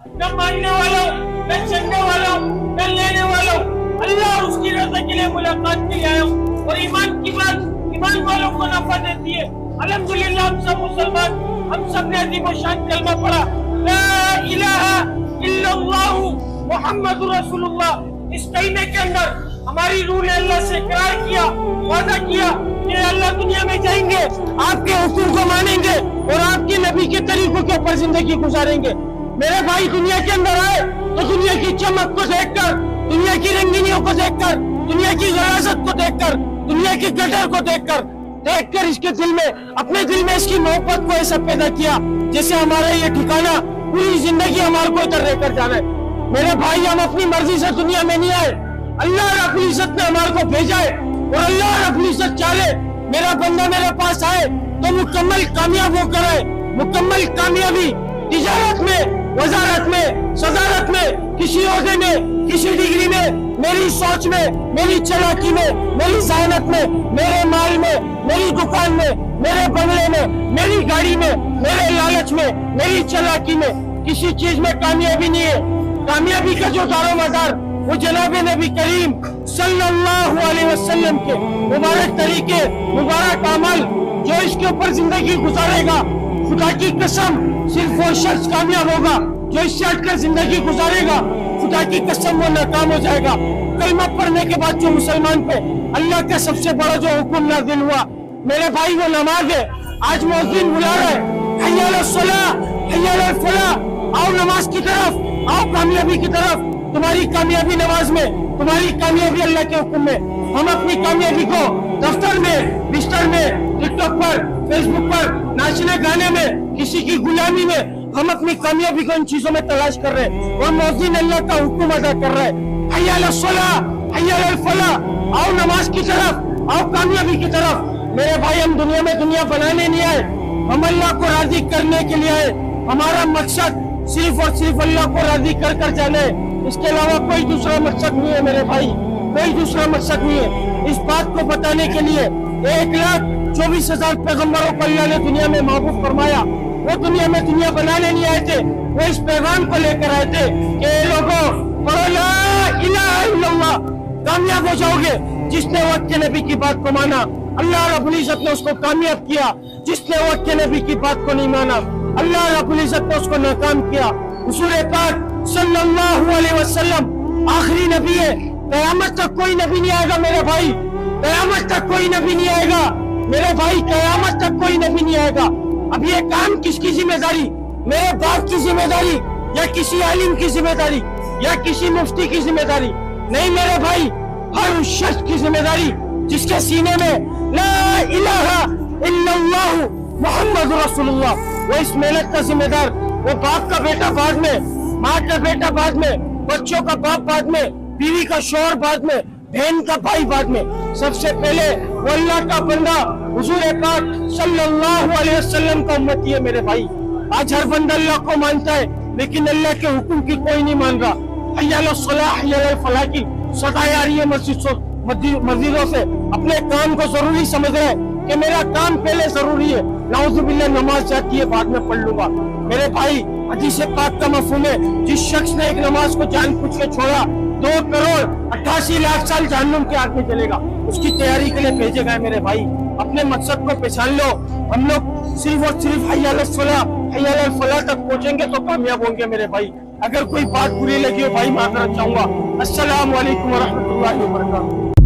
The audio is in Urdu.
نہ ماننے والوں، نہ چلنے والوں، نہ لینے والوں، اللہ اس کی رضا کے لیے ملاقات کے لیے آیا ہوں، اور ایمان کی بات ایمان والوں کو نفع دیتی ہے۔ الحمدللہ ہم سب مسلمان، ہم سب نے عظیم و شان کلمہ پڑھا، لا الہ الا اللہ محمد رسول اللہ۔ اس کلمے کے اندر ہماری روح نے اللہ سے اقرار کیا، وعدہ کیا کہ اللہ دنیا میں جائیں گے، آپ کے حکم کو مانیں گے اور آپ کے نبی کے طریقوں کے اوپر زندگی گزاریں گے۔ میرے بھائی دنیا کے اندر آئے تو دنیا کی چمک کو دیکھ کر، دنیا کی رنگینیوں کو دیکھ کر، دنیا کی غلاظت کو دیکھ کر، دنیا کی گٹر کو دیکھ کر اس کے دل میں، اپنے دل میں اس کی محبت کو ایسا پیدا کیا جیسے ہمارا یہ ٹھکانہ پوری زندگی ہمارے کو ادھر رہ کر جانا ہے۔ میرے بھائی ہم اپنی مرضی سے دنیا میں نہیں آئے، اللہ رب العزت نے ہمارے کو بھیجا ہے، اور اللہ رب العزت چاہے میرا بندہ میرے پاس آئے تو مکمل کامیاب ہو کر آئے، مکمل کامیابی تجارت میں، وزارت میں، صدارت میں، کسی عہدے میں، کسی ڈگری میں، میری سوچ میں، میری چلاکی میں، میری ذہانت میں، میرے مال میں، میری دکان میں، میرے بنگلے میں، میری گاڑی میں، میرے لالچ میں، میری چلاکی میں کسی چیز میں کامیابی نہیں ہے۔ کامیابی کا جو دار و مدار وہ جناب نبی کریم صلی اللہ علیہ وسلم کے مبارک طریقے، مبارک عمل، جو اس کے اوپر زندگی گزارے گا، خدا کی قسم صرف وہ شخص کامیاب ہوگا جو اس سے ہٹ کر زندگی گزارے گا، خدا کی قسم وہ ناکام ہو جائے گا۔ کلمہ پڑھنے کے بعد جو مسلمان پہ اللہ کا سب سے بڑا جو حکم نازل ہوا میرے بھائی وہ نماز ہے۔ آج مؤذن بلا رہا ہے، حی علی الصلاۃ، حی علی الفلاح، آؤ نماز کی طرف، آؤ کامیابی کی طرف۔ تمہاری کامیابی نماز میں، تمہاری کامیابی اللہ کے حکم میں۔ ہم اپنی کامیابی کو دفتر میں، بستر میں، ٹک ٹاک پر، فیس بک پر، ناچنے گانے میں، کسی کی غلامی میں، ہم اپنی کامیابی کو ان چیزوں میں تلاش کر رہے ہیں، اور مؤذن اللہ کا حکم ادا کر رہا ہے، حی علی الصلاۃ، حی علی الفلاح، آؤ نماز کی طرف، آؤ کامیابی کی طرف۔ میرے بھائی ہم دنیا میں دنیا بنانے نہیں آئے، ہم اللہ کو راضی کرنے کے لیے آئے۔ ہمارا مقصد صرف اور صرف اللہ کو راضی کر کر جانا ہے، اس کے علاوہ کوئی دوسرا مقصد نہیں ہے میرے بھائی، کوئی دوسرا مقصد نہیں ہے۔ اس بات کو بتانے کے لیے 1,24,000 پیغمبروں کو اللہ نے دنیا میں محبوب فرمایا۔ وہ دنیا میں دنیا بنانے نہیں آئے تھے، وہ اس پیغام کو لے کر آئے تھے کہ اے لوگوں پڑھو لا الہ الا اللہ، کامیاب ہو جاؤ گے۔ جس نے وقت کے نبی کی بات کو مانا اللہ رب العزت نے اس کو کامیاب کیا، جس نے وقت کے نبی کی بات کو نہیں مانا اللہ رب العزت نے اس کو ناکام کیا۔ حضور پاک صلی اللہ علیہ وسلم آخری نبی ہے، قیامت تک کوئی نبی نہیں آئے گا میرے بھائی، قیامت تک کوئی نبی نہیں آئے گا میرے بھائی، قیامت تک کوئی نبی نہیں آئے گا۔ اب یہ کام کس کی ذمہ داری؟ میرے باپ کی ذمہ داری، یا کسی عالم کی ذمہ داری، یا کسی مفتی کی ذمہ داری؟ نہیں میرے بھائی، ہر اس شخص کی ذمہ داری جس کے سینے میں لا الہ الا اللہ محمد رسول اللہ، وہ اس محنت کا ذمہ دار۔ وہ باپ کا بیٹا بعد میں، ماں کا بیٹا بعد میں، بچوں کا باپ بعد میں، بیوی کا شوہر بعد میں، بہن کا بھائی بعد میں، سب سے پہلے وہ اللہ کا بندہ حضور پاک صلی اللہ علیہ وسلم کا امتی ہے میرے بھائی۔ آج ہر بندہ اللہ کو مانتا ہے لیکن اللہ کے حکم کی کوئی نہیں مان رہا۔ حی علی الصلاح، حی علی الفلاح کی صدائیں آ رہی ہے مسجدوں سے، اپنے کام کو ضروری سمجھ رہے ہیں کہ میرا کام پہلے ضروری ہے، نعوذ باللہ نماز جاتی ہے بعد میں پڑھ لوں گا۔ میرے بھائی حدیث پاک کا مفہوم ہے، جس شخص نے ایک نماز کو جان بوجھ کے چھوڑا 2,88,00,000 سال جہنم کے آگ میں چلے گا، اس کی تیاری کے لیے بھیجے گئے میرے بھائی۔ اپنے مقصد کو پہچان لو، ہم لوگ صرف اور صرف حی علی الصلاح، حی علی الفلاح تک پہنچیں گے تو کامیاب ہوں گے میرے بھائی۔ اگر کوئی بات بری لگی ہو بھائی معذرت چاہوں گا۔ السلام علیکم ورحمۃ اللہ وبرکاتہ۔